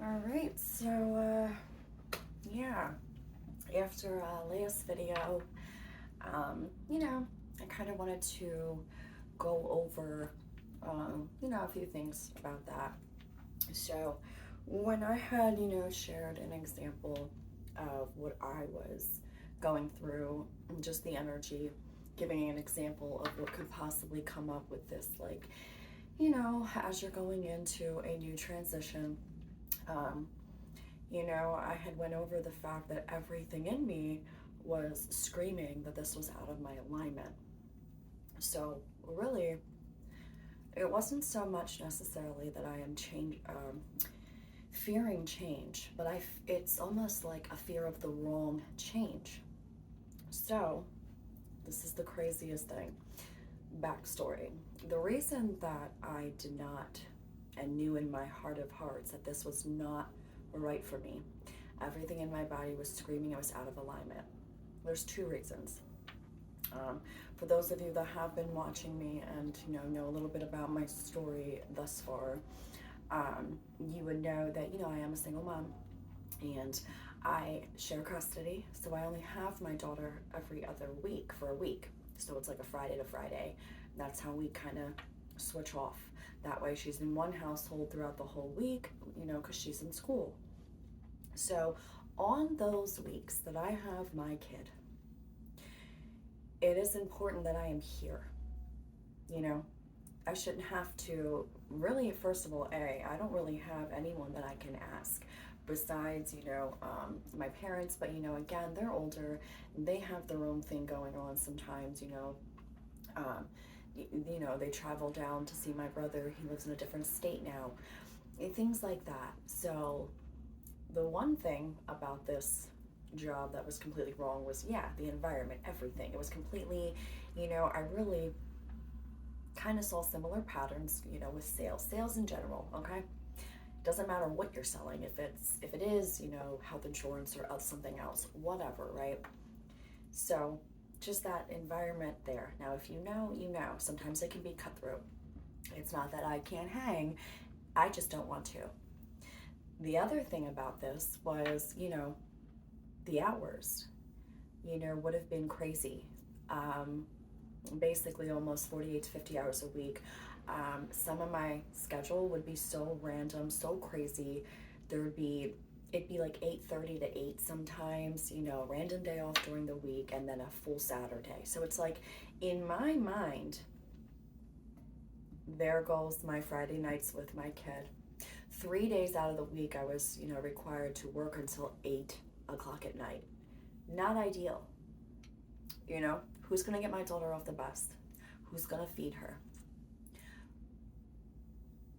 All right, so yeah, after last video, I kind of wanted to go over, a few things about that. So when I had, shared an example of what I was going through, and just the energy, giving an example of what could possibly come up with this, like, as you're going into a new transition. Um, I had went over the fact that everything in me was screaming that this was out of my alignment. So really, it wasn't so much necessarily that I am fearing change, but it's almost like a fear of the wrong change. So this is the craziest thing. Backstory. The reason that I did not and knew in my heart of hearts that this was not right for me, everything in my body was screaming I was out of alignment. There's two reasons. For those of you that have been watching me and know a little bit about my story thus far, you would know that I am a single mom and I share custody, so I only have my daughter every other week for a week. So it's like a Friday to Friday. That's how we kind of switch off. That way she's in one household throughout the whole week, because she's in school. So on those weeks that I have my kid, it is important that I am here. I shouldn't have to really, first of all, I don't really have anyone that I can ask besides, my parents, but, again, they're older, they have their own thing going on sometimes, um, they travel down to see my brother, he lives in a different state now, and things like that. So the one thing about this job that was completely wrong was, the environment, everything. It was completely, I really kind of saw similar patterns, with sales in general, okay? Doesn't matter what you're selling, if it is, health insurance or something else, whatever, right? So just that environment there. Now, if you know, sometimes it can be cutthroat. It's not that I can't hang, I just don't want to. The other thing about this was, the hours, would have been crazy. Basically almost 48 to 50 hours a week. Some of my schedule would be so random, so crazy. It'd be like 8:30 to 8 sometimes, random day off during the week, and then a full Saturday. So it's like, in my mind, there goes my Friday nights with my kid. 3 days out of the week, I was, required to work until 8 o'clock at night. Not ideal. Who's gonna get my daughter off the bus? Who's gonna feed her?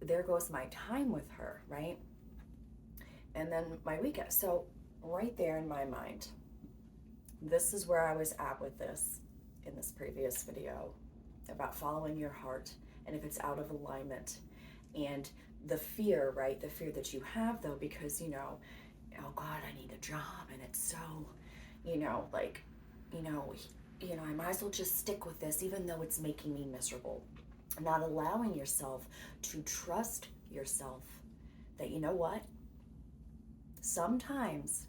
There goes my time with her, right? And then my weekend. So right there in my mind, this is where I was at with this in this previous video about following your heart and if it's out of alignment. And the fear, right? The fear that you have though, because oh God, I need a job, and it's so, like, I might as well just stick with this even though it's making me miserable. Not allowing yourself to trust yourself that, what? Sometimes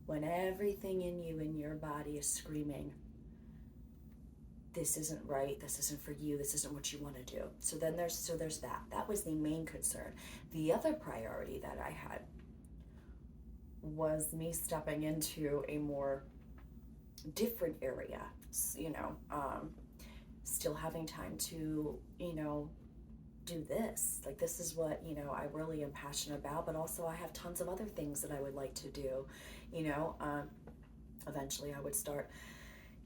when everything in you, in your body, is screaming, this isn't right, this isn't for you, this isn't what you want to do. So there's that. That was the main concern. The other priority that I had was me stepping into a more different area, still having time to, do this. Like, this is what, I really am passionate about, but also I have tons of other things that I would like to do, eventually I would start,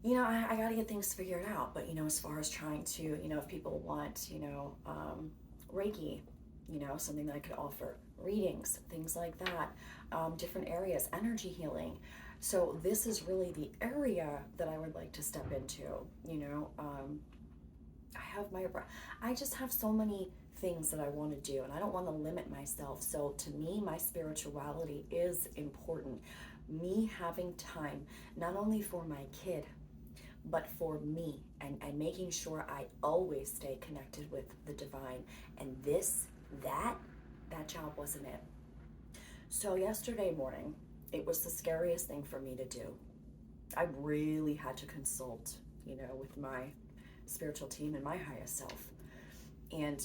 I got to get things figured out, but, as far as trying to, if people want, Reiki, something that I could offer, readings, things like that, different areas, energy healing. So this is really the area that I would like to step into, I just have so many things that I want to do, and I don't want to limit myself. So to me, my spirituality is important. Me having time, not only for my kid, but for me, and making sure I always stay connected with the divine. And that job wasn't it. So yesterday morning, it was the scariest thing for me to do. I really had to consult, with my spiritual team and my highest self. And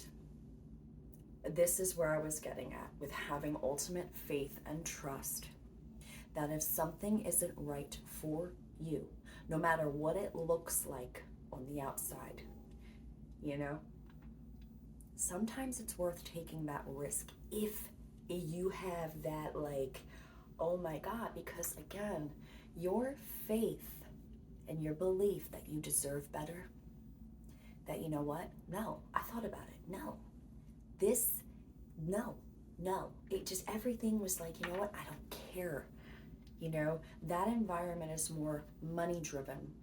this is where I was getting at with having ultimate faith and trust that if something isn't right for you, no matter what it looks like on the outside, you know, sometimes it's worth taking that risk if you have that, like, oh my God, because again, your faith and your belief that you deserve better, that you know what, no, I thought about it, no, this, no, no, it just, everything was like, you know what, I don't care. That environment is more money driven.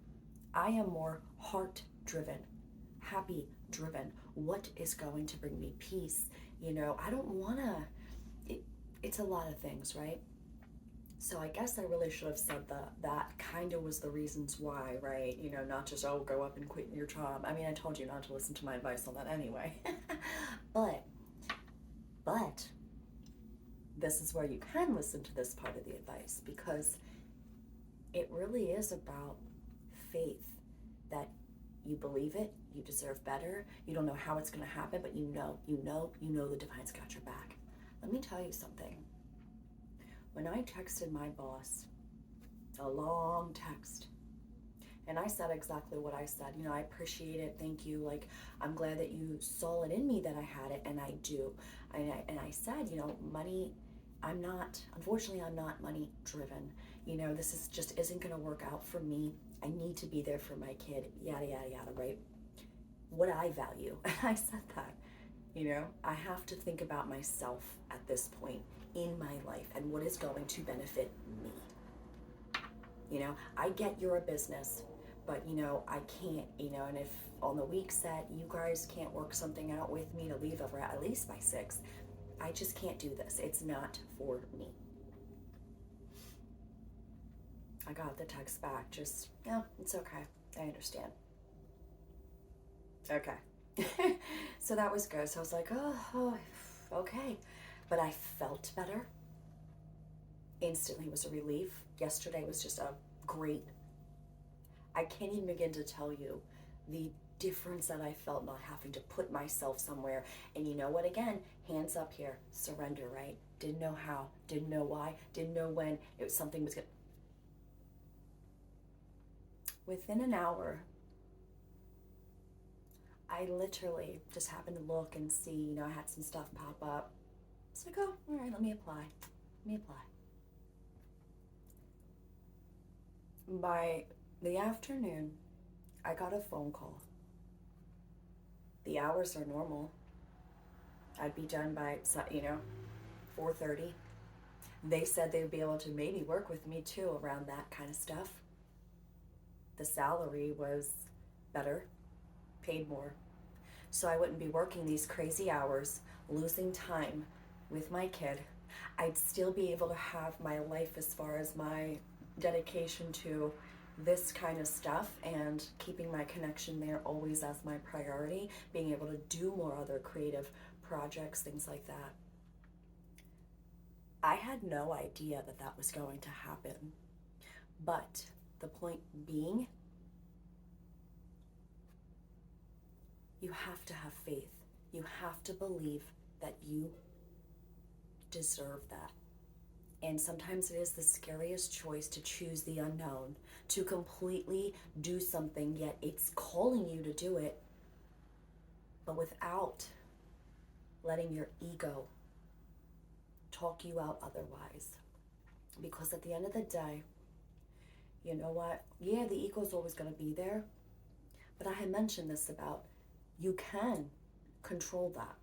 I am more heart driven, happy driven. What is going to bring me peace? I don't want to, it's a lot of things, right? So I guess I really should have said that kind of was the reasons why, right? Not just, oh, go up and quit your job. I mean, I told you not to listen to my advice on that anyway. but this is where you can listen to this part of the advice, because it really is about faith, that you believe it, you deserve better, you don't know how it's going to happen, but you know the divine's got your back. Let me tell you something. When I texted my boss, a long text, and I said exactly what I said, I appreciate it, thank you, like, I'm glad that you saw it in me that I had it, and I do. And I said, money, unfortunately, I'm not money driven. This just isn't going to work out for me. I need to be there for my kid, yada, yada, yada, right? What I value. And I said that, I have to think about myself at this point in my life and what is going to benefit me. I get you're a business, but, I can't, and if on the weeks that you guys can't work something out with me to leave at least by 6, I just can't do this. It's not for me. I got the text back, just, no, it's okay. I understand. Okay. So that was good. So I was like, oh, okay. But I felt better. Instantly was a relief. Yesterday was just a great, I can't even begin to tell you the difference that I felt not having to put myself somewhere. And you know what, again, hands up here, surrender, right? Didn't know how, didn't know why, didn't know when something was good. Within an hour, I literally just happened to look and see, I had some stuff pop up. It's like, oh, all right, let me apply. By the afternoon, I got a phone call. The hours are normal. I'd be done by, 4:30. They said they'd be able to maybe work with me too around that kind of stuff. The salary was better, paid more. So I wouldn't be working these crazy hours, losing time with my kid. I'd still be able to have my life as far as my dedication to this kind of stuff and keeping my connection there always as my priority, being able to do more other creative projects, things like that. I had no idea that that was going to happen. But the point being, you have to have faith. You have to believe that you deserve that. And sometimes it is the scariest choice to choose the unknown, to completely do something, yet it's calling you to do it, but without letting your ego talk you out otherwise. Because at the end of the day, you know what? Yeah, the ego's always going to be there. But I had mentioned this about you can control that,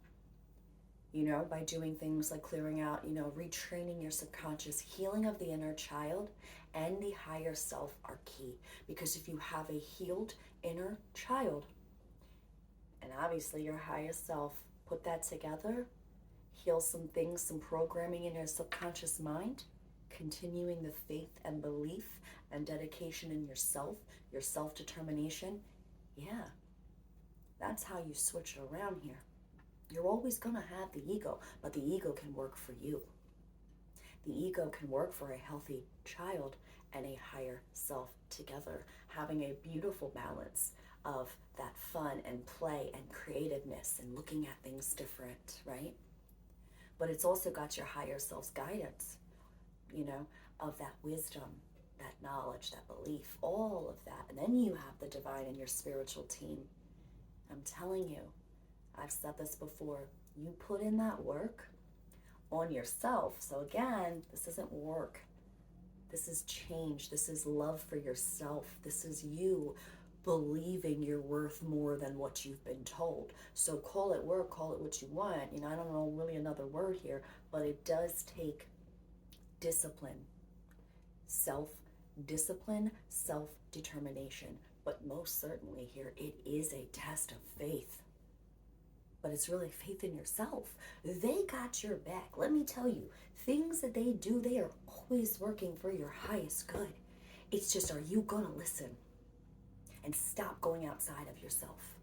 by doing things like clearing out, retraining your subconscious. Healing of the inner child and the higher self are key. Because if you have a healed inner child, and obviously your highest self, put that together, heal some things, some programming in your subconscious mind, continuing the faith and belief and dedication in yourself, your self-determination, yeah, that's how you switch it around here. You're always going to have the ego, but the ego can work for you. The ego can work for a healthy child and a higher self together, having a beautiful balance of that fun and play and creativeness and looking at things different, right? But it's also got your higher self's guidance, you know, of that wisdom, that knowledge, that belief, all of that. And then you have the divine and your spiritual team. I'm telling you, I've said this before, you put in that work on yourself. So again, this isn't work. This is change. This is love for yourself. This is you believing you're worth more than what you've been told. So call it work, call it what you want. You know, I don't know really another word here, but it does take discipline, self-discipline, self-determination. But most certainly here, it is a test of faith. But it's really faith in yourself. They got your back. Let me tell you, things that they do, they are always working for your highest good. It's just, are you gonna listen and stop going outside of yourself,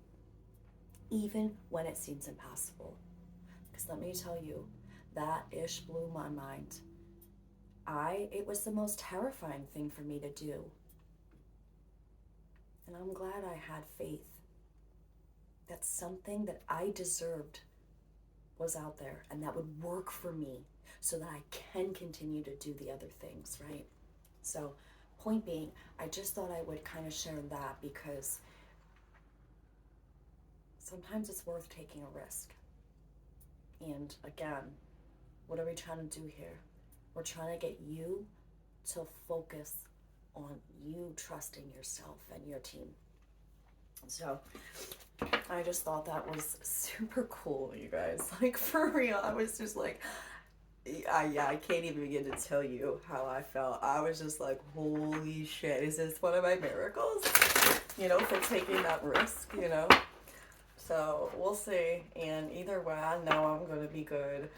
even when it seems impossible? Because let me tell you, that ish blew my mind. It was the most terrifying thing for me to do. And I'm glad I had faith that something that I deserved was out there and that would work for me so that I can continue to do the other things, right? So, point being, I just thought I would kind of share that because sometimes it's worth taking a risk. And again, what are we trying to do here? We're trying to get you to focus on you trusting yourself and your team. So I just thought that was super cool, you guys. Like, for real, I was just like, I can't even begin to tell you how I felt. I was just like, holy shit, is this one of my miracles? You know, for taking that risk, you know? So we'll see. And either way, I know I'm going to be good,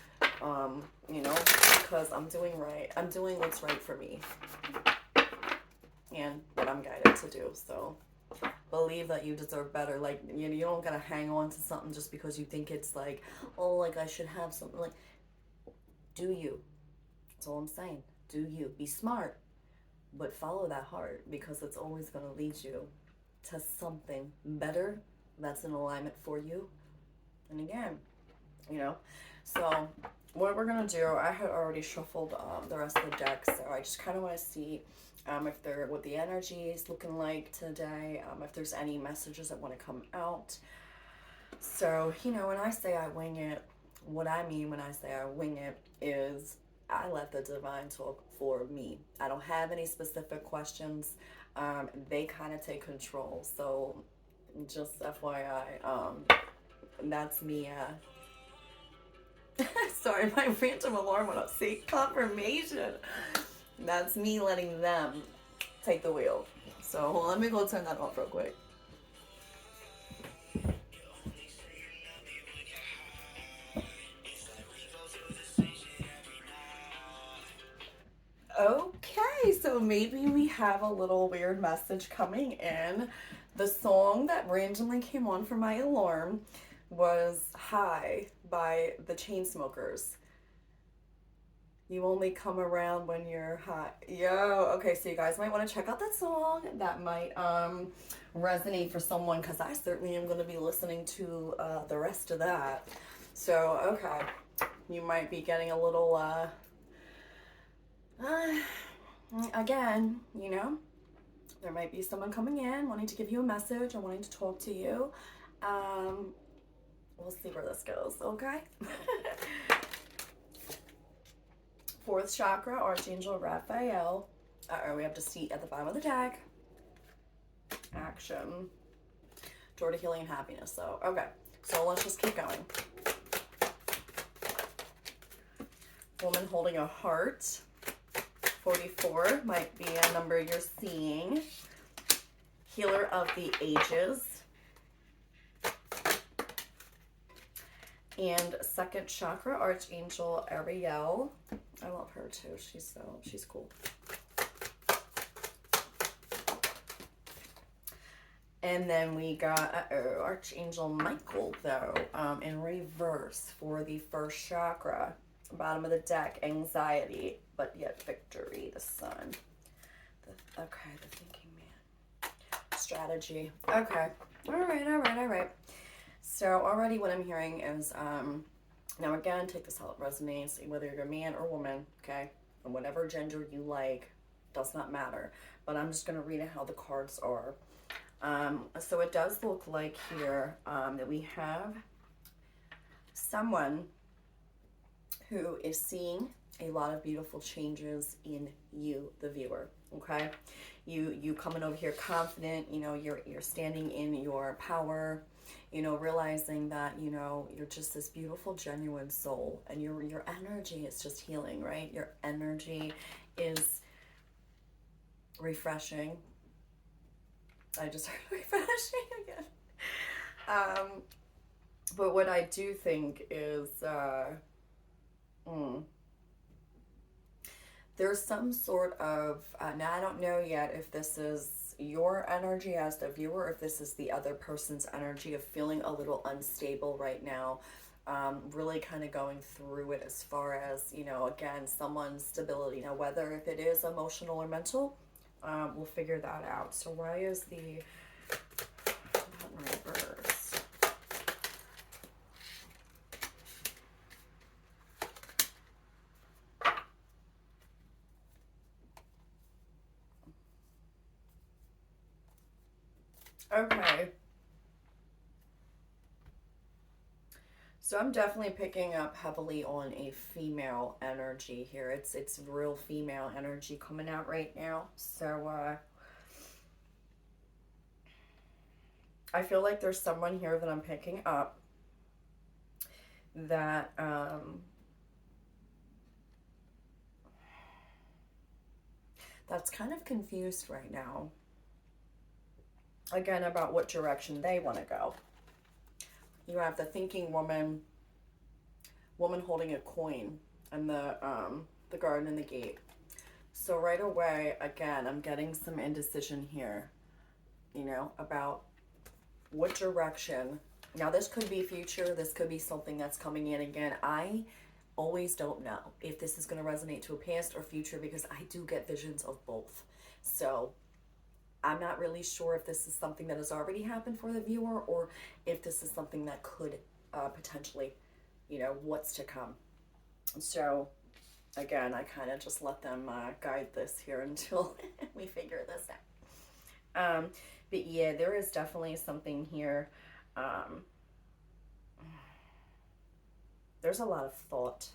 you know, because I'm doing right. I'm doing what's right for me and what I'm guided to do. So believe that you deserve better. Like, you know, you don't gotta hang on to something just because you think it's like, oh, like I should have something. Like, do you? That's all I'm saying. Do you? Be smart, but follow that heart, because it's always gonna lead you to something better that's in alignment for you. And again, you know, so what we're gonna do, I had already shuffled the rest of the deck, so I just kind of want to see if they're what the energy is looking like today, if there's any messages that want to come out. So, you know, when I say I wing it, what I mean when I say I wing it is I let the divine talk for me. I don't have any specific questions. They kind of take control. So just FYI, that's me. Sorry, my random alarm went off. See, confirmation. That's me letting them take the wheel. So let me go turn that off real quick. Okay, so maybe we have a little weird message coming in. The song that randomly came on for my alarm was High by the Chainsmokers. You only come around when you're hot. Yo, okay, so you guys might want to check out that song. That might resonate for someone, because I certainly am going to be listening to the rest of that. So, okay, you might be getting a little, again, you know, there might be someone coming in wanting to give you a message or wanting to talk to you. We'll see where this goes, okay? Fourth chakra, Archangel Raphael. We have Deceit at the bottom of the deck. Action. Door to healing and happiness. So, okay. So let's just keep going. Woman holding a heart. 44 might be a number you're seeing. Healer of the ages. And second chakra, Archangel Ariel. I love her too. She's cool. And then we got Archangel Michael, though, in reverse for the first chakra. Bottom of the deck, anxiety, but yet victory, the sun. Okay, the thinking man. Strategy. Okay. All right, all right, all right. So already what I'm hearing is, now again, take this how it resonates, whether you're a man or woman, okay? And whatever gender you like, does not matter. But I'm just going to read it how the cards are. So it does look like here that we have someone who is seeing a lot of beautiful changes in you, the viewer. Okay, you coming over here confident. You know, you're standing in your power. You know, realizing that you know you're just this beautiful, genuine soul, and your energy is just healing. Right, your energy is refreshing. I just heard refreshing again. But what I do think is. There's some sort of, now I don't know yet if this is your energy as the viewer, if this is the other person's energy of feeling a little unstable right now, really kind of going through it as far as, you know, again, someone's stability. Now, whether if it is emotional or mental, we'll figure that out. So why is the reverse? Okay. So I'm definitely picking up heavily on a female energy here. It's real female energy coming out right now. So I feel like there's someone here that I'm picking up that that's kind of confused right now. Again, about what direction they want to go. You have the thinking woman holding a coin, and the garden and the gate. So right away, again, I'm getting some indecision here, you know, about what direction. Now, this could be future. This could be something that's coming in again. I always don't know if this is going to resonate to a past or future because I do get visions of both. So I'm not really sure if this is something that has already happened for the viewer or if this is something that could potentially, you know, what's to come. So again, I kind of just let them guide this here until we figure this out. But yeah, there is definitely something here. There's a lot of thought.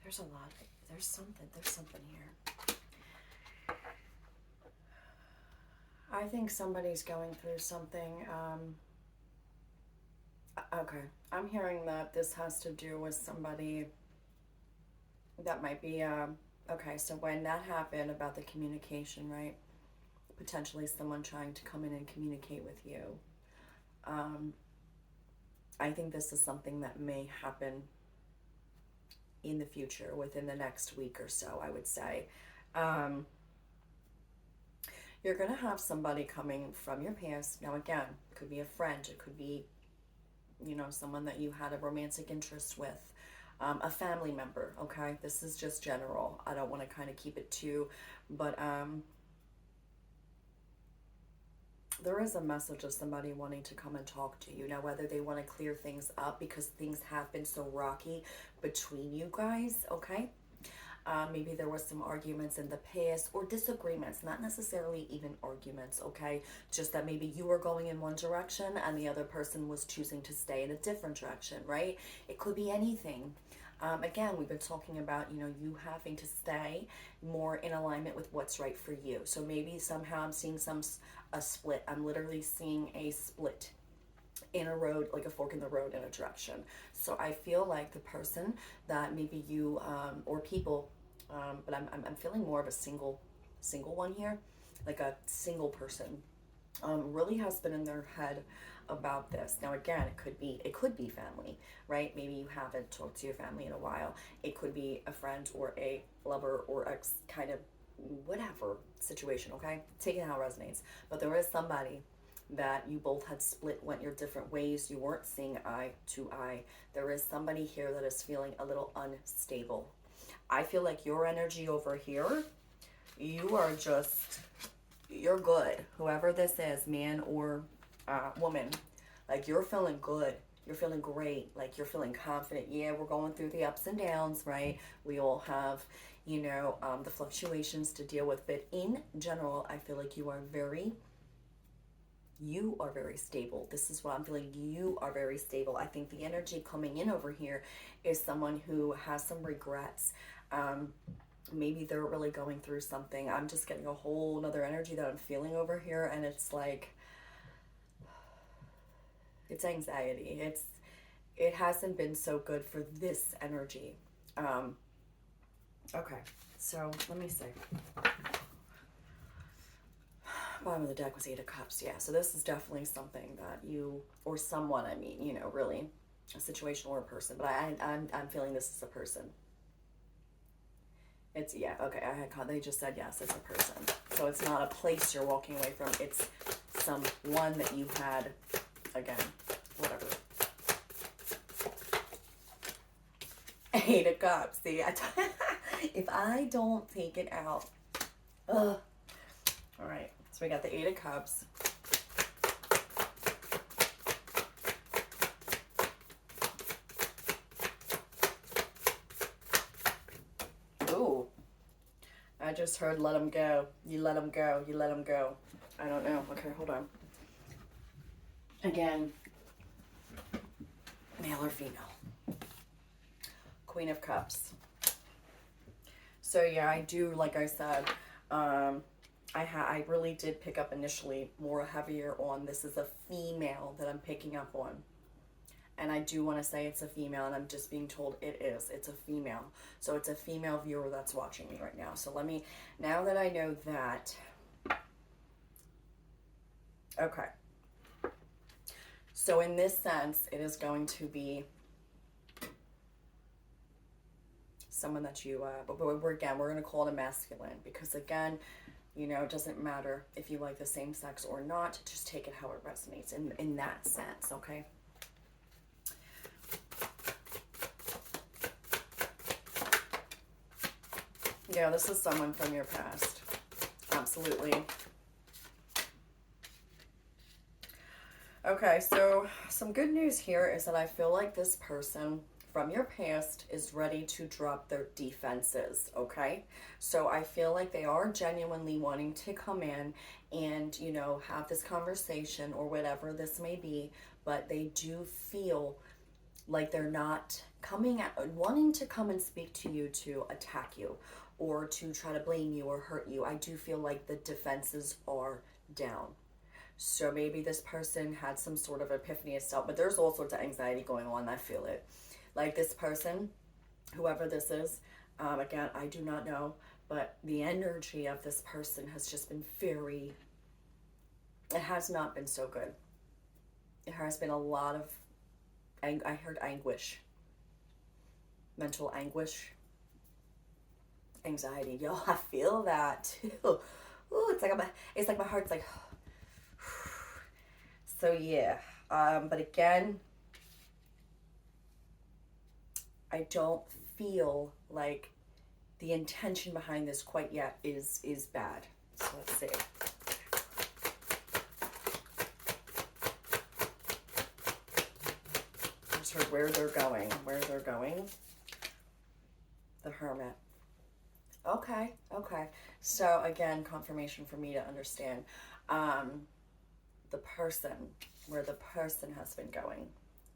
There's a lot. There's something here. I think somebody's going through something. Okay, I'm hearing that this has to do with somebody that might be, okay, so when that happened about the communication, right? Potentially someone trying to come in and communicate with you. I think this is something that may happen in the future, within the next week or so, I would say. You're going to have somebody coming from your past. Now, again, it could be a friend. It could be, you know, someone that you had a romantic interest with. A family member, okay? This is just general. I don't want to kind of keep it too, but there is a message of somebody wanting to come and talk to you. Now, whether they want to clear things up because things have been so rocky between you guys, okay? Maybe there was some arguments in the past or disagreements, not necessarily even arguments, okay? Just that maybe you were going in one direction and the other person was choosing to stay in a different direction, right? It could be anything. Again, we've been talking about, you know, you having to stay more in alignment with what's right for you. So maybe somehow I'm seeing a split. I'm literally seeing a split in a road, like a fork in the road in a direction. So I feel like the person that maybe you or people, but I'm feeling more of a single one here, like a single person, really has been in their head about this. Now again, it could be family, right? Maybe you haven't talked to your family in a while. It could be a friend or a lover or ex kind of whatever situation, okay? Take it how it resonates. But there is somebody that you both had split, went your different ways. You weren't seeing eye to eye. There is somebody here that is feeling a little unstable. I feel like your energy over here, you are just, you're good. Whoever this is, man or woman, like you're feeling good. You're feeling great. Like you're feeling confident. Yeah, we're going through the ups and downs, right? We all have, the fluctuations to deal with. But in general, I feel like you are very stable. This is what I'm feeling. You are very stable. I think the energy coming in over here is someone who has some regrets. Maybe they're really going through something. I'm just getting a whole nother energy that I'm feeling over here, and it's like, it's anxiety. It hasn't been so good for this energy. Okay, so let me see. Bottom of the deck was Eight of Cups. Yeah, so this is definitely something that you, or someone, I mean, really a situation or a person, but I'm feeling this is a person. It's, yeah, okay, they just said yes, it's a person. So it's not a place you're walking away from, it's someone that you had, again, whatever. Eight of Cups, see, if I don't take it out, ugh. All right, so we got the Eight of Cups. Ooh, I just heard let him go. You let him go. You let him go. I don't know. Okay, hold on. Again, male or female? Queen of Cups. So yeah, I do, like I said, I really did pick up initially more heavier on this is a female that I'm picking up on. And I do want to say it's a female, and I'm just being told it is. It's a female. So it's a female viewer that's watching me right now. So let me, now that I know that, okay. So in this sense, it is going to be someone that you, but we're going to call it a masculine, because again, it doesn't matter if you like the same sex or not, just take it how it resonates in that sense, okay? Yeah, this is someone from your past. Absolutely. Okay, so some good news here is that I feel like this person from your past is ready to drop their defenses, okay? So I feel like they are genuinely wanting to come in and, have this conversation or whatever this may be, but they do feel like they're not wanting to come and speak to you to attack you or to try to blame you or hurt you. I do feel like the defenses are down. So maybe this person had some sort of epiphany of self, but there's all sorts of anxiety going on. I feel it. Like this person, whoever this is, again, I do not know, but the energy of this person has just been it has not been so good. It has been a lot of, I heard anguish, mental anguish, anxiety. Yo, I feel that too. Ooh, it's like my heart's like, so yeah. But again, I don't feel like the intention behind this quite yet is bad. So let's see. I just heard where they're going. The Hermit. Okay. So again, confirmation for me to understand. The person, where the person has been going,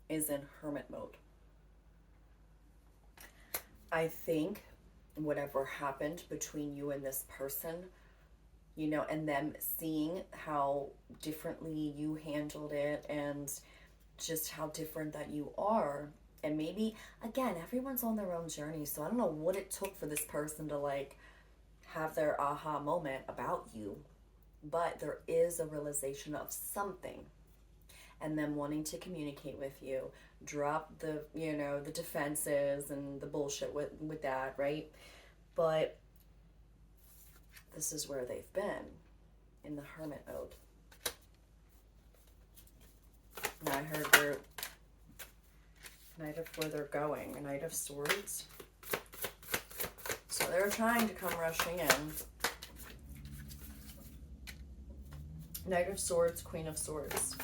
is in hermit mode. I think whatever happened between you and this person, and them seeing how differently you handled it and just how different that you are. And maybe, again, everyone's on their own journey. So I don't know what it took for this person to have their aha moment about you. But there is a realization of something, and them wanting to communicate with you, drop the, the defenses and the bullshit with that, right? But this is where they've been, in the hermit mode. I heard they're Knight of where they're going. A Knight of Swords. So they're trying to come rushing in. Knight of Swords, Queen of Swords.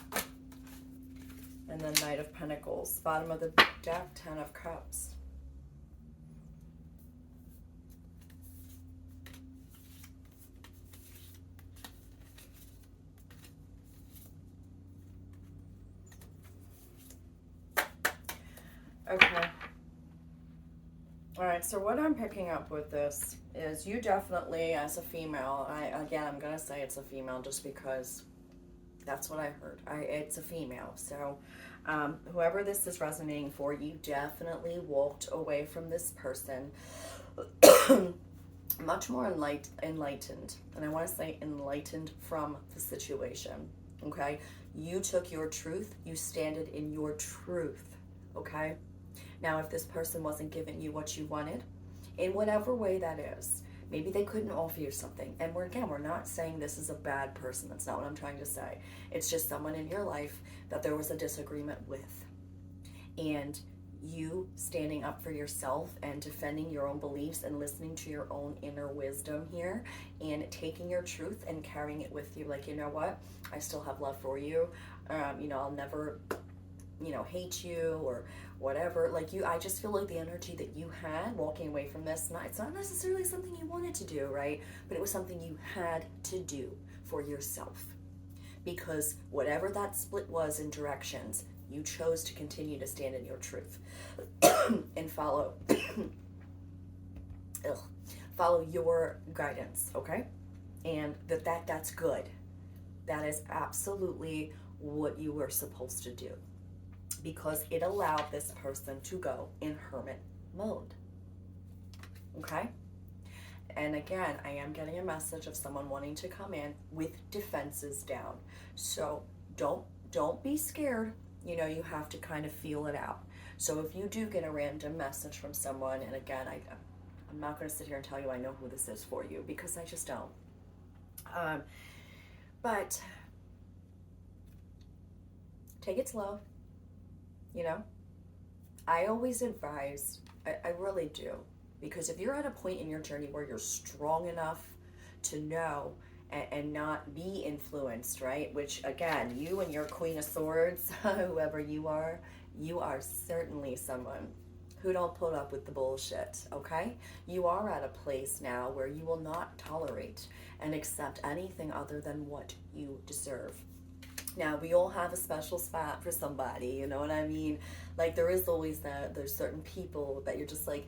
And then Knight of Pentacles. Bottom of the deck, Ten of Cups. Okay. All right, so what I'm picking up with this is you definitely, as a female, I'm going to say it's a female just because that's what I heard. It's a female. So whoever this is resonating for, you definitely walked away from this person much more enlightened. And I want to say enlightened from the situation, okay? You took your truth. You standed in your truth, okay? Now, if this person wasn't giving you what you wanted, in whatever way that is, maybe they couldn't offer you something. And we're not saying this is a bad person. That's not what I'm trying to say. It's just someone in your life that there was a disagreement with. And you standing up for yourself and defending your own beliefs and listening to your own inner wisdom here and taking your truth and carrying it with you. Like, you know what? I still have love for you. I'll never, hate you or whatever. Like I just feel like the energy that you had walking away from this, it's not necessarily something you wanted to do, right? But it was something you had to do for yourself. Because whatever that split was in directions, you chose to continue to stand in your truth and follow your guidance, okay? And that's good. That is absolutely what you were supposed to do, because it allowed this person to go in hermit mode, okay? And again, I am getting a message of someone wanting to come in with defenses down. So don't be scared. You have to kind of feel it out. So if you do get a random message from someone, and again, I'm not going to sit here and tell you I know who this is for you, because I just don't. But take it slow. I always advise, I really do, because if you're at a point in your journey where you're strong enough to know and not be influenced, right? Which again, you and your Queen of Swords, whoever you are certainly someone who don't put up with the bullshit, okay? You are at a place now where you will not tolerate and accept anything other than what you deserve. Now, we all have a special spot for somebody, you know what I mean? Like, there is always there's certain people that you're just like,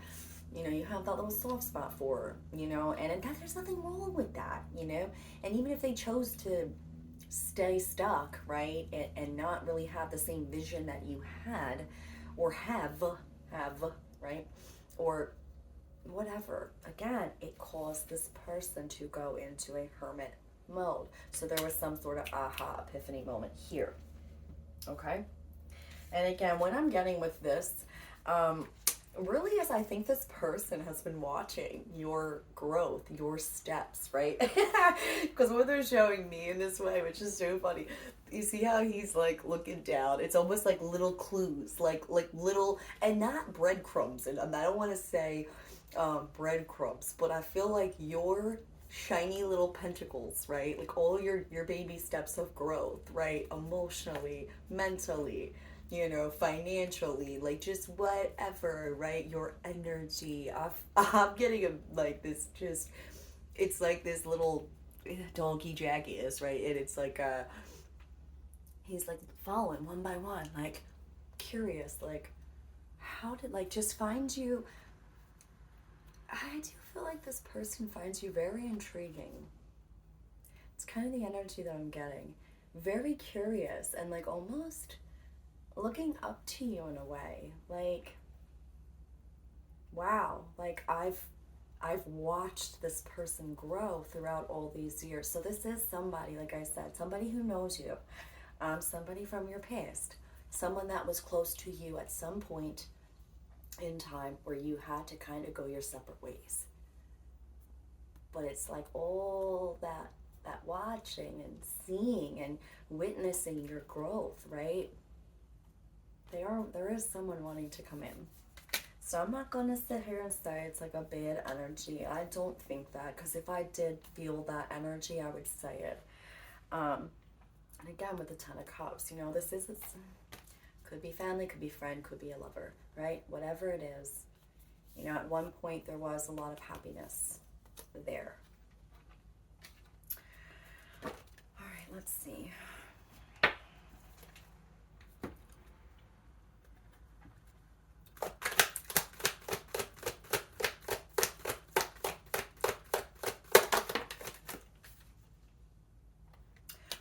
you have that little soft spot for, and there's nothing wrong with that, and even if they chose to stay stuck, right, and not really have the same vision that you had, or have, right, or whatever, again, it caused this person to go into a hermit mode. So there was some sort of aha, epiphany moment here, okay? And again, what I'm getting with this, really is I think this person has been watching your growth, your steps, right? Because what they're showing me in this way, which is so funny, you see how he's like looking down? It's almost like little clues, like little, and not breadcrumbs. And I don't want to say breadcrumbs, but I feel like your shiny little pentacles, right? Like all your baby steps of growth, right? Emotionally, mentally, financially, like just whatever, right? Your energy. I'm getting like this, just, it's like this little donkey Jack is, right? And it's like, he's like following one by one, like curious, like how did, like, just find you. I do feel like this person finds you very intriguing. It's kind of the energy that I'm getting. Very curious and like almost looking up to you in a way. Like, wow, like I've watched this person grow throughout all these years. So this is somebody, like I said, somebody who knows you, somebody from your past, someone that was close to you at some point in time where you had to kind of go your separate ways. But it's like all that watching and seeing and witnessing your growth, right? there is someone wanting to come in. So I'm not going to sit here and say it's like a bad energy. I don't think that, because if I did feel that energy, I would say it. And again, with the Ten of Cups, you know, this is, could be family, could be friend, could be a lover, right? Whatever it is, you know, at one point there was a lot of happiness there. All right, let's see.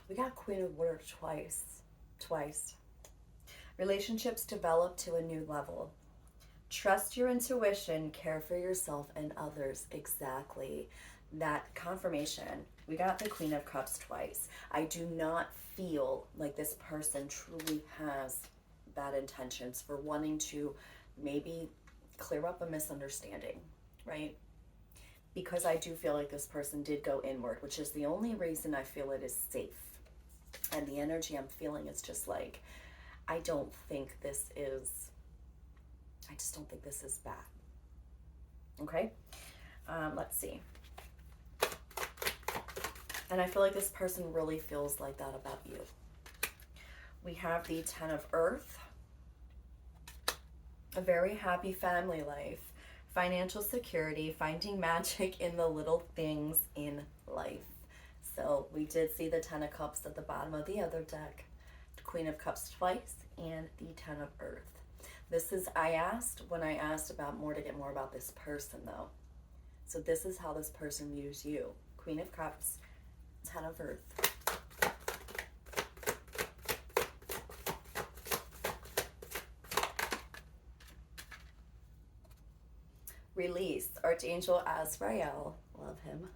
We got Queen of Water twice. Relationships develop to a new level. Trust your intuition, care for yourself and others. Exactly. That confirmation. We got the Queen of Cups twice. I do not feel like this person truly has bad intentions for wanting to maybe clear up a misunderstanding, right? Because I do feel like this person did go inward, which is the only reason I feel it is safe. And the energy I'm feeling is just like, I just don't think this is bad. Okay? Let's see. And I feel like this person really feels like that about you. We have the Ten of Earth. A very happy family life. Financial security. Finding magic in the little things in life. So we did see the Ten of Cups at the bottom of the other deck, the Queen of Cups twice, and the Ten of Earth. This is, when I asked about to get more about this person though. So this is how this person views you. Queen of Cups, Ten of Earth. Release, Archangel Azrael, love him.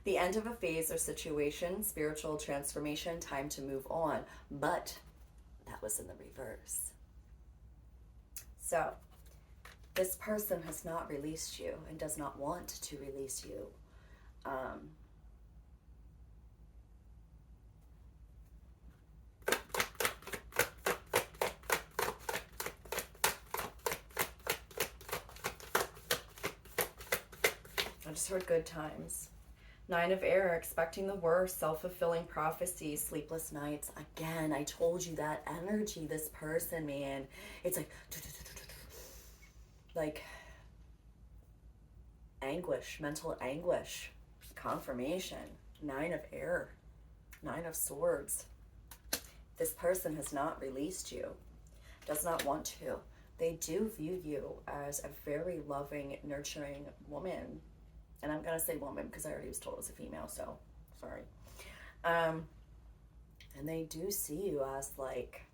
The end of a phase or situation, spiritual transformation, time to move on. But that was in the reverse. So this person has not released you and does not want to release you. I just heard good times. Nine of Air, expecting the worst, self-fulfilling prophecy, sleepless nights. Again, I told you that energy, this person, man. It's like anguish, mental anguish, confirmation. Nine of Air, Nine of Swords. This person has not released you, does not want to. They do view you as a very loving, nurturing woman. And I'm going to say woman because I already was told as a female, so sorry. And they do see you as like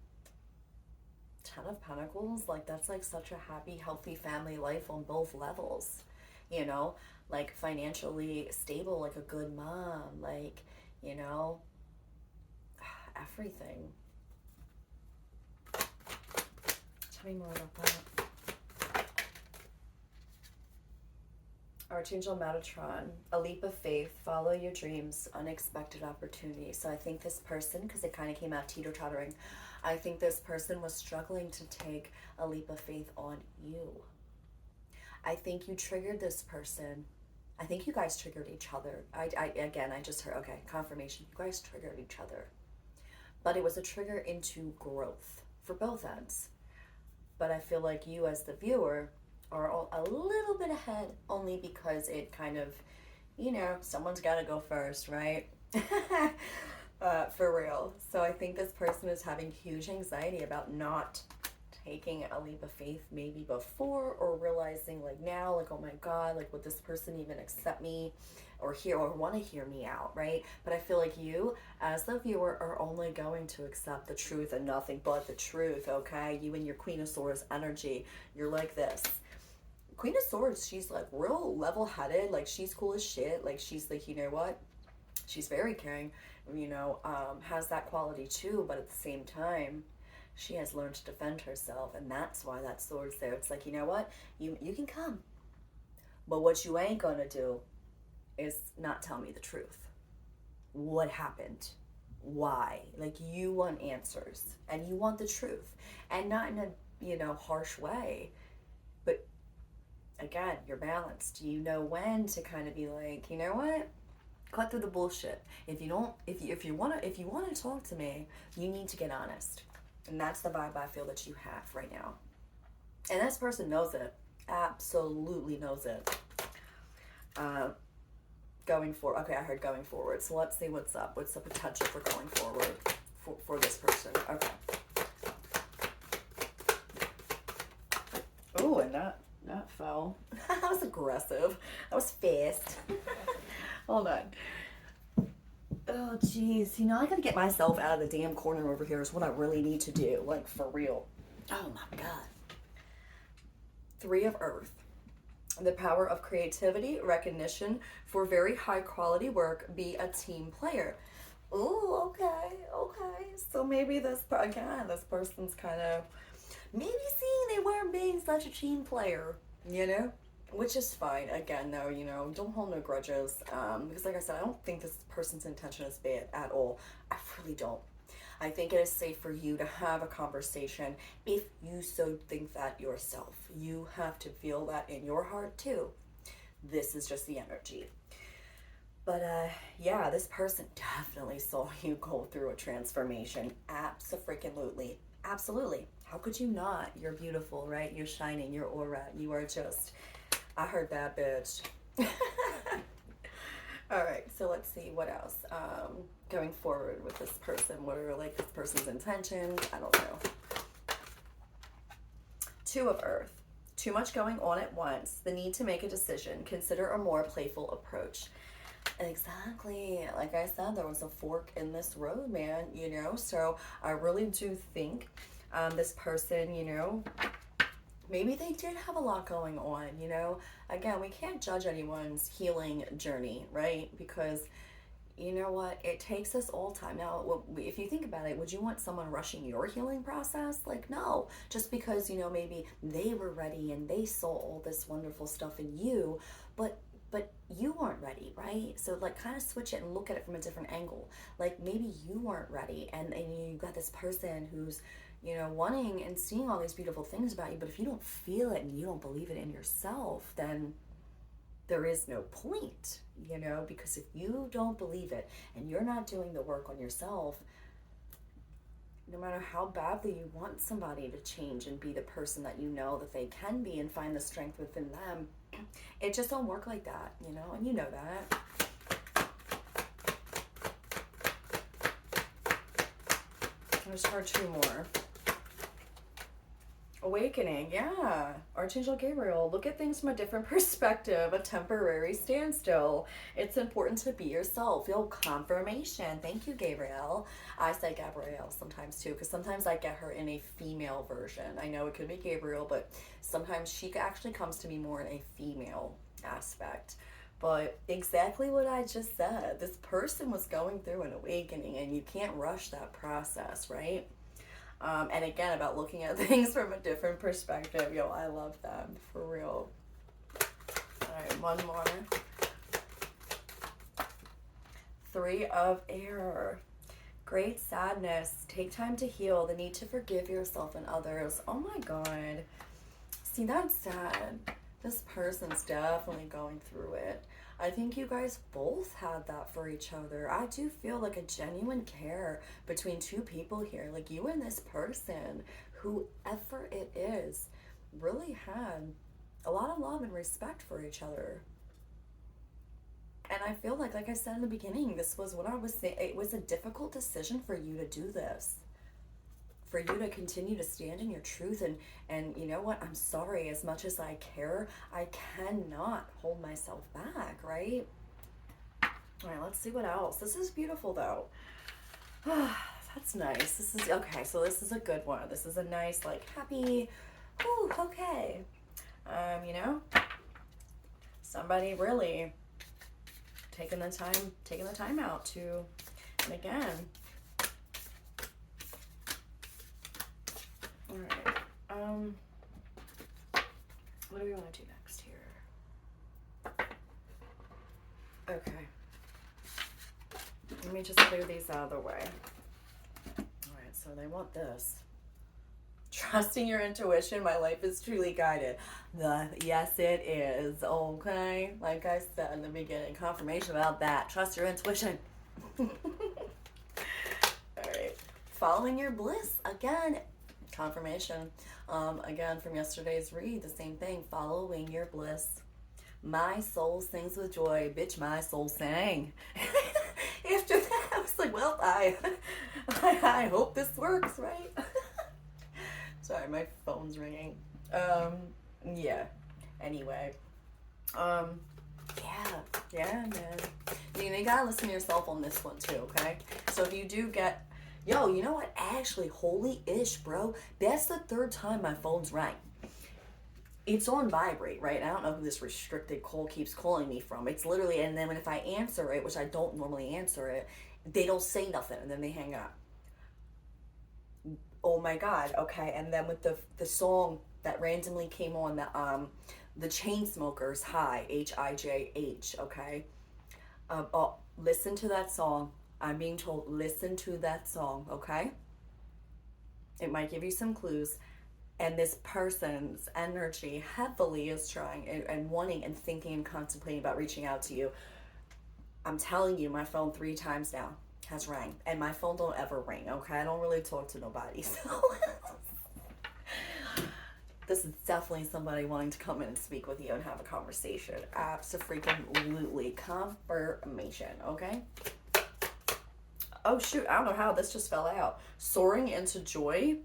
Ten of Pentacles. Like that's like such a happy, healthy family life on both levels. You know, like financially stable, like a good mom, like, you know, everything. Tell me more about that. Archangel Metatron, a leap of faith, follow your dreams, unexpected opportunities. So I think this person, because it kind of came out teeter-tottering, I think this person was struggling to take a leap of faith on you. I think you triggered this person. I think you guys triggered each other. I just heard, okay, confirmation. You guys triggered each other. But it was a trigger into growth for both ends. But I feel like you as the viewer are a little bit ahead, only because it kind of, you know, someone's got to go first, right? For real. So I think this person is having huge anxiety about not taking a leap of faith maybe before, or realizing like now, like, oh my God, like would this person even accept me or hear or want to hear me out, right? But I feel like you as the viewer are only going to accept the truth and nothing but the truth, okay? You and your Queen of Swords energy, you're like this. Queen of Swords, she's like real level-headed, like she's cool as shit, like she's like, you know what, she's very caring, you know, has that quality too, but at the same time, she has learned to defend herself, and that's why that sword's there. It's like, you know what, you can come, but what you ain't gonna do is not tell me the truth. What happened? why. Like, you want answers and you want the truth, and not in a, harsh way. But again, you're balanced. You know when to kind of be like, you know what? Cut through the bullshit. If you want to talk to me, you need to get honest. And that's the vibe I feel that you have right now. And this person knows it. Absolutely knows it. Going forward. Okay, I heard going forward. So let's see what's up. What's the potential for going forward for this person? Okay. Oh, and that fell. That was aggressive. That was fast. Hold on. Oh, jeez. I gotta get myself out of the damn corner over here is what I really need to do. Like, for real. Oh, my God. 3 of Earth. The power of creativity, recognition for very high quality work, be a team player. Ooh, okay. So maybe this person's kind of maybe seeing they weren't being such a team player, which is fine. Again, though, don't hold no grudges, because like I said, I don't think this person's intention is bad at all. I really don't. I think it is safe for you to have a conversation if you so think that yourself. You have to feel that in your heart too. This is just the energy. But yeah, this person definitely saw you go through a transformation. Abso-freaking-lutely. Absolutely. How could you not? You're beautiful, right? You're shining, your aura. You are just, I heard that, bitch. All right, so let's see what else. Going forward with this person, what are like this person's intentions? I don't know. 2 of Earth. Too much going on at once. The need to make a decision. Consider a more playful approach. Exactly. Like I said, there was a fork in this road, man, So I really do think this person, maybe they did have a lot going on, Again, we can't judge anyone's healing journey, right? Because you know what? It takes us all time. Now, if you think about it, would you want someone rushing your healing process? Like, no. Just because, maybe they were ready and they saw all this wonderful stuff in you, but you weren't ready, right? So, like, kind of switch it and look at it from a different angle. Like, maybe you weren't ready, and you got this person who's, wanting and seeing all these beautiful things about you, but if you don't feel it and you don't believe it in yourself, then there is no point, because if you don't believe it and you're not doing the work on yourself, no matter how badly you want somebody to change and be the person that that they can be and find the strength within them, it just don't work like that, and you know that. I just heard 2 more. Awakening, yeah. Archangel Gabriel, look at things from a different perspective, a temporary standstill. It's important to be yourself. Feel confirmation. Thank you, Gabriel. I say Gabrielle sometimes too, because sometimes I get her in a female version. I know it could be Gabriel, but sometimes she actually comes to me more in a female aspect. But exactly what I just said. This person was going through an awakening, and you can't rush that process, right? And again, about looking at things from a different perspective. Yo, I love them, for real. All right, 1 more. 3 of Air. Great sadness. Take time to heal. The need to forgive yourself and others. Oh my God. See, that's sad. This person's definitely going through it. I think you guys both had that for each other. I do feel like a genuine care between 2 people here. Like, you and this person, whoever it is, really had a lot of love and respect for each other. And I feel like I said in the beginning, this was what I was saying. It was a difficult decision for you to do this. For you to continue to stand in your truth, and you know what, I'm sorry, as much as I care, I cannot hold myself back, right? All right, let's see what else. This is beautiful though. That's nice. This is okay. So this is a good one. This is a nice, like, happy, ooh, okay. Somebody really taking the time out to, and again, all right, what do we want to do next here? Okay. me just clear these out of the way. All right, so they want this. Trusting your intuition, my life is truly guided. Yes, it is. Okay, like I said in the beginning, confirmation about that. Trust your intuition. All right, following your bliss again. Confirmation. Again from yesterday's read, the same thing. Following your bliss. My soul sings with joy. Bitch, my soul sang. After that, I was like, well, I hope this works, right? Sorry, my phone's ringing. Yeah. Anyway. Yeah, man. You gotta listen to yourself on this one too, okay? So if you do get, yo, you know what? Actually, holy ish, bro. That's the third time my phone's rang. It's on vibrate, right? I don't know who this restricted call keeps calling me from. It's literally, and then if I answer it, which I don't normally answer it, they don't say nothing, and then they hang up. Oh my God, okay. And then with the song that randomly came on, the Chainsmokers, High, H-I-J-H, okay? Listen to that song. I'm being told, listen to that song, okay? It might give you some clues. And this person's energy heavily is trying and wanting and thinking and contemplating about reaching out to you. I'm telling you, my phone 3 times now has rang, and my phone don't ever ring, okay? I don't really talk to nobody, so this is definitely somebody wanting to come in and speak with you and have a conversation. Abso-freaking-lutely. Confirmation, okay? Oh shoot, I don't know how this just fell out. Soaring into joy,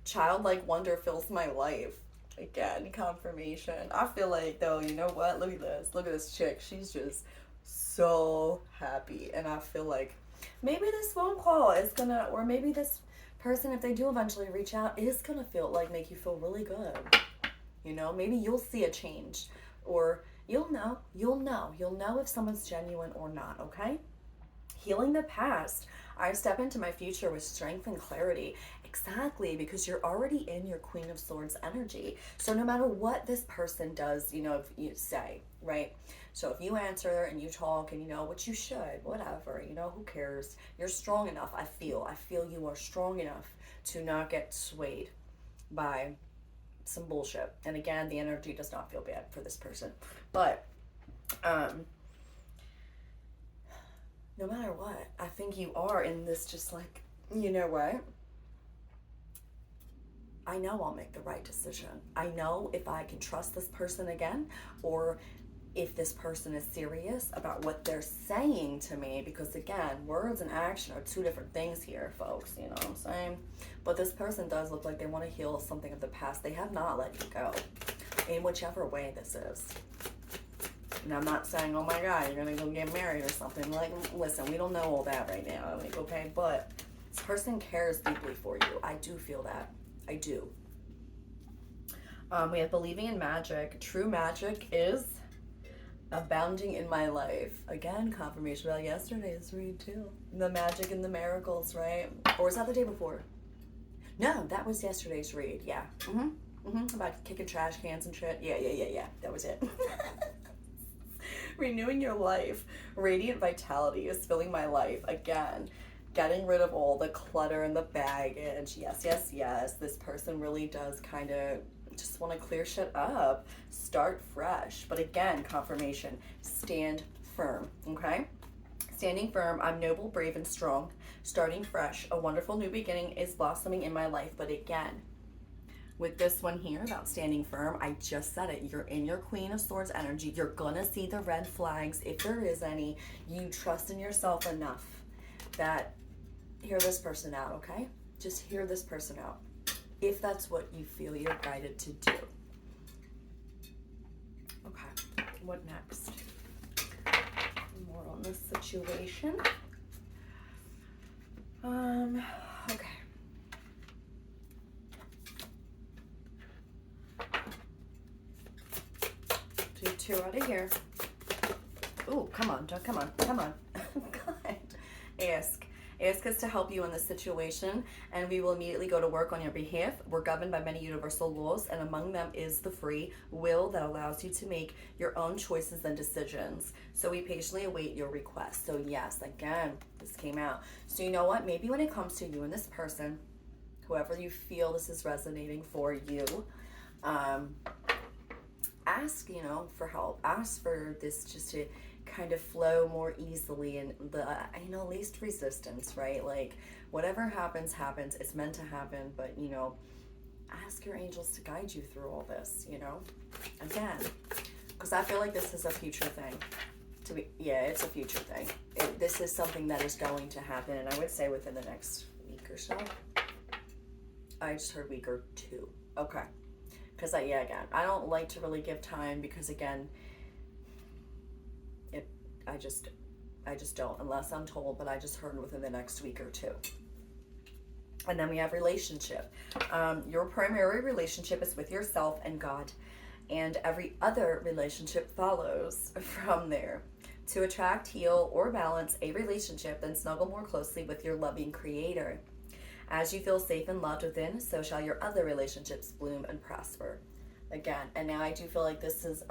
childlike wonder fills my life. Again, confirmation. I feel like, though, you know what? Look at this chick. She's just so happy, and I feel like maybe this phone call is gonna, or maybe this person, if they do eventually reach out, is gonna make you feel really good. You know, maybe you'll see a change, or you'll know if someone's genuine or not, okay? Healing the past. I step into my future with strength and clarity. Exactly, because you're already in your Queen of Swords energy. So no matter what this person does, if you say, right? So if you answer and you talk and which you should, whatever, who cares? You're strong enough, I feel you are strong enough to not get swayed by some bullshit. And again, the energy does not feel bad for this person. But, no matter what, I think you are in this just like, you know what? I know I'll make the right decision. I know if I can trust this person again, or if this person is serious about what they're saying to me, because again, words and action are 2 different things here, folks, you know what I'm saying? But this person does look like they want to heal something of the past. They have not let you go, in whichever way this is. And I'm not saying, oh my God, you're going to go get married or something. Like, listen, we don't know all that right now, like, okay? But this person cares deeply for you. I do feel that. I do. We have believing in magic. True magic is abounding in my life. Again, confirmation about yesterday's read too. The magic and the miracles, right? Or was that the day before? No, that was yesterday's read. Yeah. About kicking trash cans and shit. Yeah. That was it. Renewing your life. Radiant vitality is filling my life. Again, getting rid of all the clutter and the baggage. Yes. This person really does kind of just want to clear shit up. Start fresh. But again, confirmation. Stand firm. Okay? Standing firm. I'm noble, brave, and strong. Starting fresh. A wonderful new beginning is blossoming in my life. But again, with this one here about standing firm, I just said it. You're in your Queen of Swords energy. You're gonna see the red flags if there is any. You trust in yourself enough that hear this person out, okay? Just hear this person out. If that's what you feel you're guided to do. Okay, what next? More on this situation. Okay. Do 2 out of here. Ooh, come on. God. Ask. Ask us to help you in this situation, and we will immediately go to work on your behalf. We're governed by many universal laws, and among them is the free will that allows you to make your own choices and decisions. So we patiently await your request. So yes, again, this came out. So you know what? Maybe when it comes to you and this person, whoever you feel this is resonating for you, ask, for help. Ask for this just to kind of flow more easily and least resistance, right? Like whatever happens, it's meant to happen, but ask your angels to guide you through all this, again, because I feel like this is a future thing. It's a future thing. This is something that is going to happen, and I would say within the next week or so. I just heard week or two. Okay. Because again, I don't like to really give time because again, I just don't unless I'm told, but I just heard within the next week or two. And then we have relationship. Your primary relationship is with yourself and God, and every other relationship follows from there. To attract, heal, or balance a relationship, then snuggle more closely with your loving Creator. As you feel safe and loved within, so shall your other relationships bloom and prosper. Again, and now I do feel like this is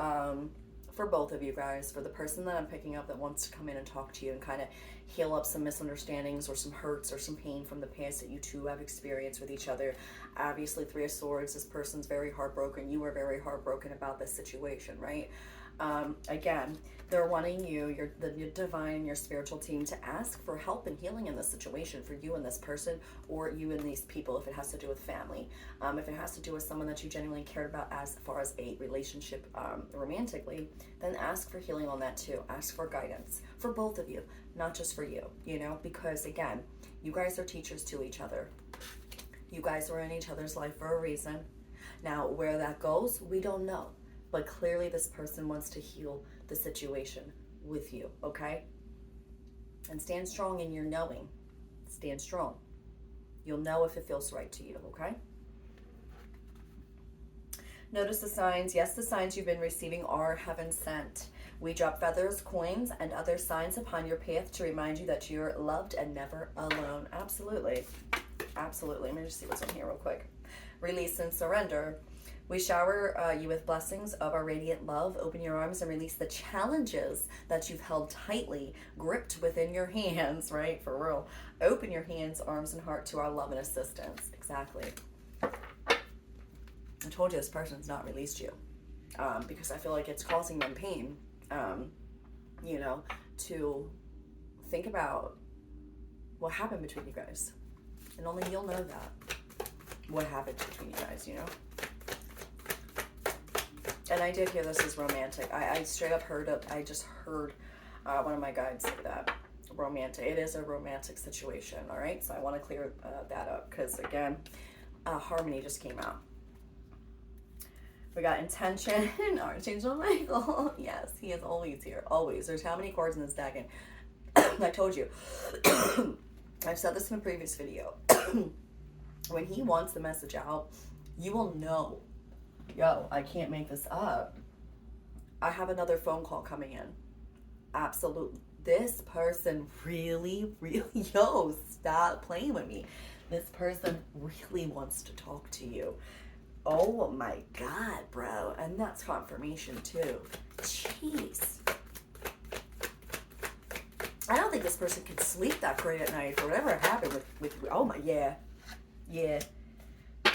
for both of you guys, for the person that I'm picking up that wants to come in and talk to you and kind of heal up some misunderstandings or some hurts or some pain from the past that you two have experienced with each other. Obviously, Three of Swords, this person's very heartbroken. You were very heartbroken about this situation, right? Again, they're wanting you, the divine, your spiritual team, to ask for help and healing in this situation for you and this person, or you and these people, if it has to do with family. If it has to do with someone that you genuinely cared about as far as a relationship romantically, then ask for healing on that too. Ask for guidance for both of you, not just for you, because again, you guys are teachers to each other. You guys are in each other's life for a reason. Now, where that goes, we don't know. But clearly this person wants to heal the situation with you, okay? And stand strong in your knowing. Stand strong. You'll know if it feels right to you, okay? Notice the signs. Yes, the signs you've been receiving are heaven sent. We drop feathers, coins, and other signs upon your path to remind you that you're loved and never alone. Absolutely. Absolutely. Let me just see what's on here real quick. Release and surrender. We shower you with blessings of our radiant love. Open your arms and release the challenges that you've held tightly, gripped within your hands, right? For real. Open your hands, arms, and heart to our love and assistance. Exactly. I told you this person's not released you because I feel like it's causing them pain, to think about what happened between you guys. And only you'll know that. What happened between you guys, And I did hear this is romantic. I straight up heard it. I just heard one of my guides say that. Romantic. It is a romantic situation, all right? So I want to clear that up because, again, harmony just came out. We got intention. Archangel Michael. Yes, he is always here. Always. There's how many cards in this deck? And I told you. I've said this in a previous video. When he wants the message out, you will know. Yo, I can't make this up. I have another phone call coming in. Absolutely. This person really, stop playing with me. This person really wants to talk to you. Oh my God, bro. And that's confirmation too. Jeez. I don't think this person can sleep that great at night for whatever happened with oh my, yeah.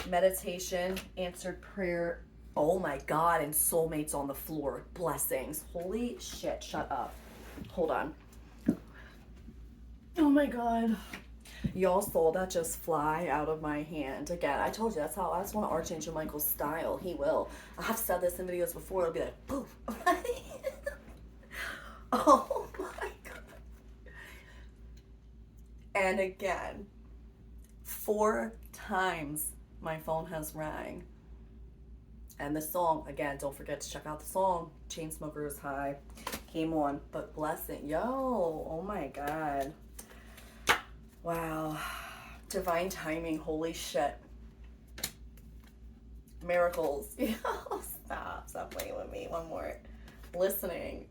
Meditation, answered prayer. Oh my God, and soulmates on the floor. Blessings. Holy shit, shut up. Hold on. Oh my God. Y'all saw that just fly out of my hand. Again, I told you, that's one of Archangel Michael's style. He will. I've said this in videos before. It'll be like, poof. Oh my God. And again, 4 times my phone has rang. And the song, again, don't forget to check out the song. Chainsmokers High came on. But blessing. Yo, oh my God. Wow. Divine timing. Holy shit. Miracles. Yo, stop playing with me. One more. Listening.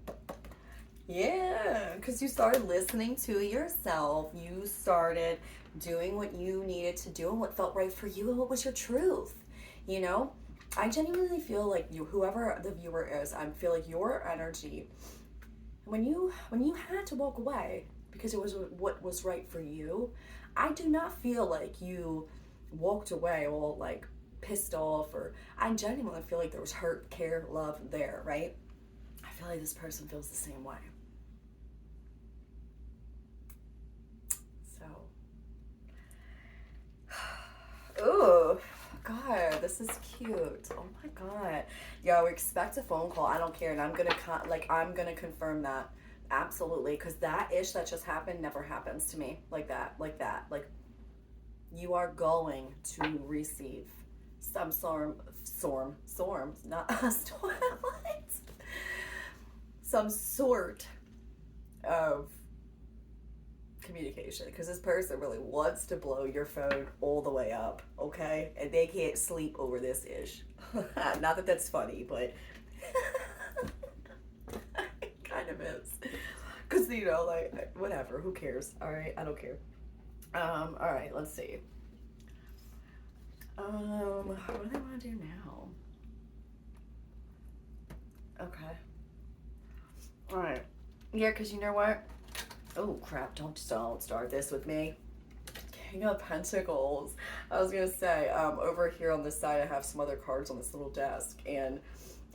Yeah, because you started listening to yourself. You started doing what you needed to do and what felt right for you and what was your truth. You know, I genuinely feel like you, whoever the viewer is, I feel like your energy when you had to walk away because it was what was right for you. I do not feel like you walked away all like pissed off, or I genuinely feel like there was hurt, care, love there, right? I feel like this person feels the same way. So, ooh, God, this is cute. Oh my God, yo, expect a phone call. I don't care, and I'm gonna I'm gonna confirm that absolutely, because that ish that just happened never happens to me like that, like that. Like you are going to receive some storm, not a storm, what? Some sort of communication, because this person really wants to blow your phone all the way up, okay? And they can't sleep over this ish. Not that that's funny, but it kind of is. Because, you know, like, whatever, who cares? All right, I don't care. All right, let's see. What do I want to do now? Okay. All right. Yeah, because you know what? Oh crap! Don't start this with me. King of Pentacles. I was gonna say, over here on this side, I have some other cards on this little desk, and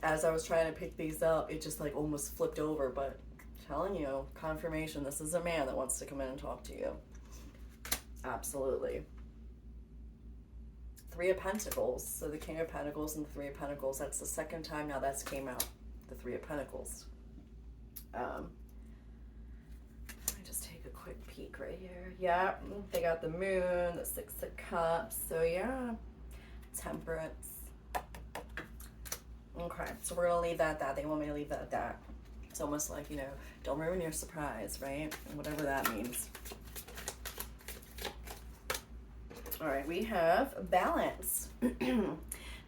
as I was trying to pick these up, it just like almost flipped over. But I'm telling you, confirmation. This is a man that wants to come in and talk to you. Absolutely. Three of Pentacles. So the King of Pentacles and the Three of Pentacles. That's the second time now that's came out. The Three of Pentacles. Let me just take a quick peek right here. Yeah, they got the Moon, the Six of Cups. So yeah, Temperance. Okay, so we're gonna leave that at that. They want me to leave that at that. It's almost like, you know, don't ruin your surprise, right? Whatever that means. All right, we have balance.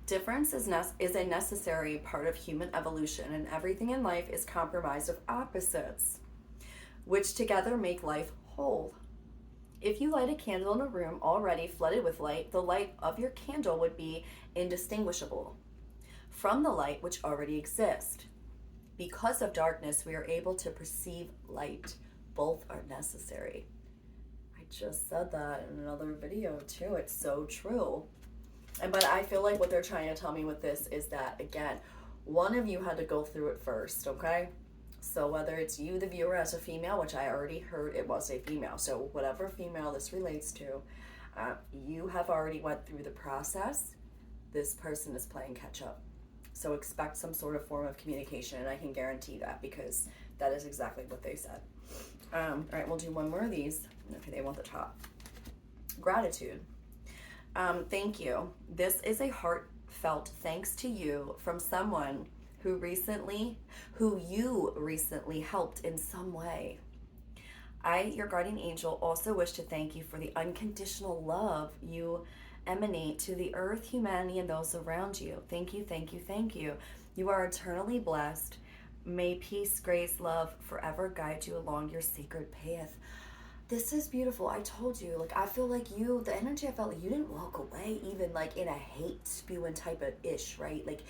Difference is a necessary part of human evolution, and everything in life is compromised of opposites, which together make life whole. If you light a candle in a room already flooded with light, the light of your candle would be indistinguishable from the light which already exists. Because of darkness, we are able to perceive light. Both are necessary. I just said that in another video too. It's so true. But I feel like what they're trying to tell me with this is that, again, one of you had to go through it first, okay? So whether it's you, the viewer, as a female, which I already heard it was a female, so whatever female this relates to, you have already went through the process. This person is playing catch up. So expect some sort of form of communication, and I can guarantee that because that is exactly what they said. All right, we'll do one more of these. Okay, they want the top. Gratitude. Thank you. This is a heartfelt thanks to you from someone who you recently helped in some way. I, your guardian angel, also wish to thank you for the unconditional love you emanate to the earth, humanity, and those around you. Thank you, thank you, thank you. You are eternally blessed. May peace, grace, love forever guide you along your sacred path. This is beautiful. I told you, like, I feel like the energy I felt, like you didn't walk away even like in a hate spewing type of ish, right? Like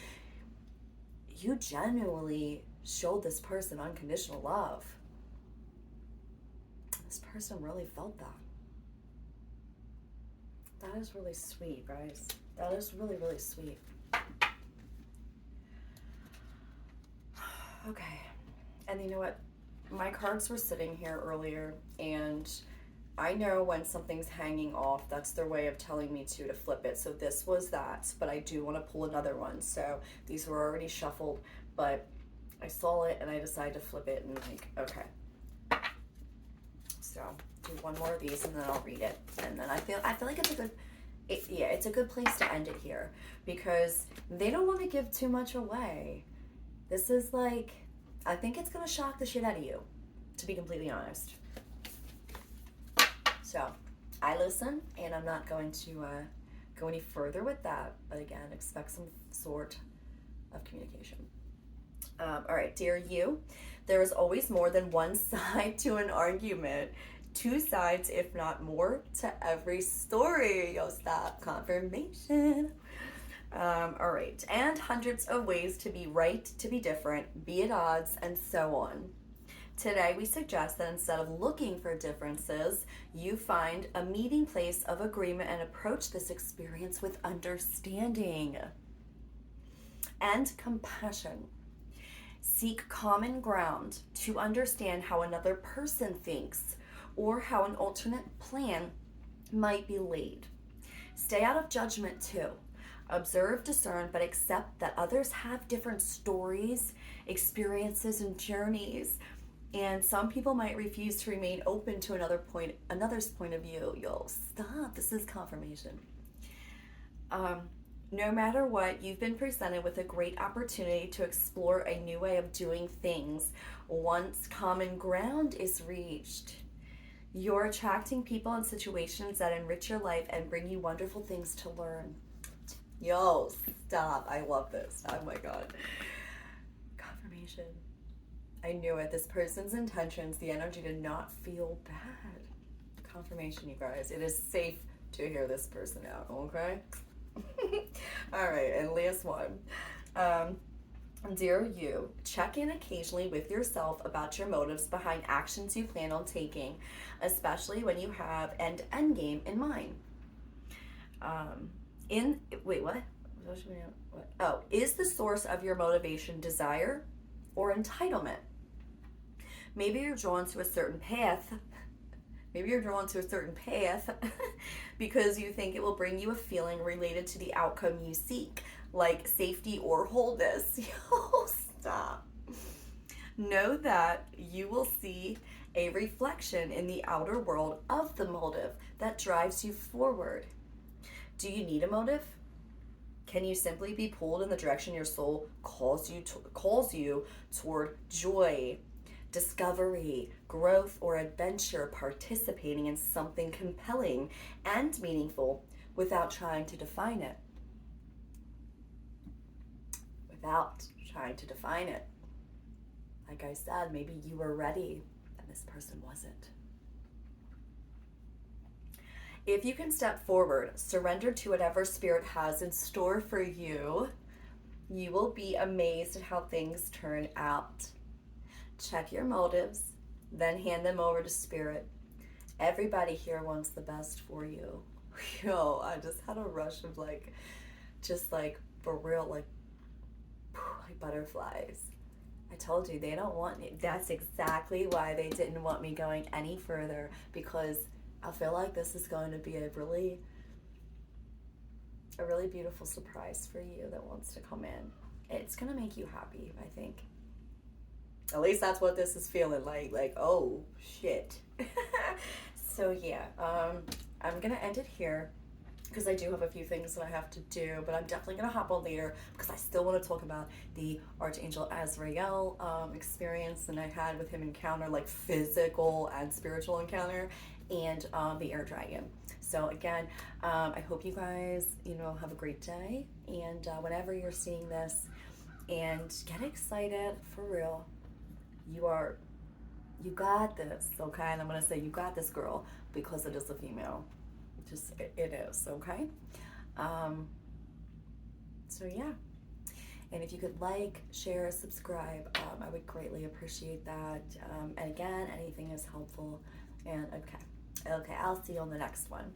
you genuinely showed this person unconditional love. This person really felt that. That is really sweet, guys. That is really, really sweet. Okay. And you know what? My cards were sitting here earlier, and I know when something's hanging off, that's their way of telling me to flip it. So this was that, but I do want to pull another one. So these were already shuffled, but I saw it and I decided to flip it and like, okay. So do one more of these and then I'll read it. And then I feel like it's a good place to end it here because they don't want to give too much away. This is like, I think it's going to shock the shit out of you, to be completely honest. So I listen, and I'm not going to go any further with that. But again, expect some sort of communication. All right, dear you, there is always more than one side to an argument. Two sides, if not more, to every story. Yo, stop. Confirmation. All right, and hundreds of ways to be right, to be different, be at odds, and so on. Today, we suggest that instead of looking for differences, you find a meeting place of agreement and approach this experience with understanding and compassion. Seek common ground to understand how another person thinks or how an alternate plan might be laid. Stay out of judgment too. Observe, discern, but accept that others have different stories, experiences, and journeys. And some people might refuse to remain open to another's point of view. Yo, stop. This is confirmation. No matter what, you've been presented with a great opportunity to explore a new way of doing things once common ground is reached. You're attracting people and situations that enrich your life and bring you wonderful things to learn. Yo, stop. I love this. Oh my God. Confirmation. I knew it. This person's intentions, the energy did not feel bad. Confirmation, you guys. It is safe to hear this person out, okay? All right, and last one. Dear you, check in occasionally with yourself about your motives behind actions you plan on taking, especially when you have an end game in mind. Is the source of your motivation desire or entitlement? Maybe you're drawn to a certain path. Because you think it will bring you a feeling related to the outcome you seek, like safety or wholeness. Yo, stop. Know that you will see a reflection in the outer world of the motive that drives you forward. Do you need a motive? Can you simply be pulled in the direction your soul calls you toward joy, discovery, growth, or adventure, participating in something compelling and meaningful without trying to define it? Like I said, maybe you were ready and this person wasn't. If you can step forward, surrender to whatever spirit has in store for you, you will be amazed at how things turn out. Check your motives, then hand them over to spirit. Everybody here wants the best for you. Yo, I just had a rush of for real, like butterflies. I told you, they don't want me. That's exactly why they didn't want me going any further, because I feel like this is going to be a really beautiful surprise for you that wants to come in. It's going to make you happy, I think. At least that's what this is feeling like, oh, shit. So, yeah, I'm going to end it here because I do have a few things that I have to do, but I'm definitely going to hop on later because I still want to talk about the Archangel Azrael experience that I had with him encounter, like physical and spiritual encounter, and the air dragon. So again, I hope you guys, have a great day, and whenever you're seeing this, and get excited, for real. You got this, okay? And I'm gonna say you got this, girl, because it is a female. It is, okay? So yeah. And if you could like, share, subscribe, I would greatly appreciate that. And again, anything is helpful. And okay, I'll see you on the next one.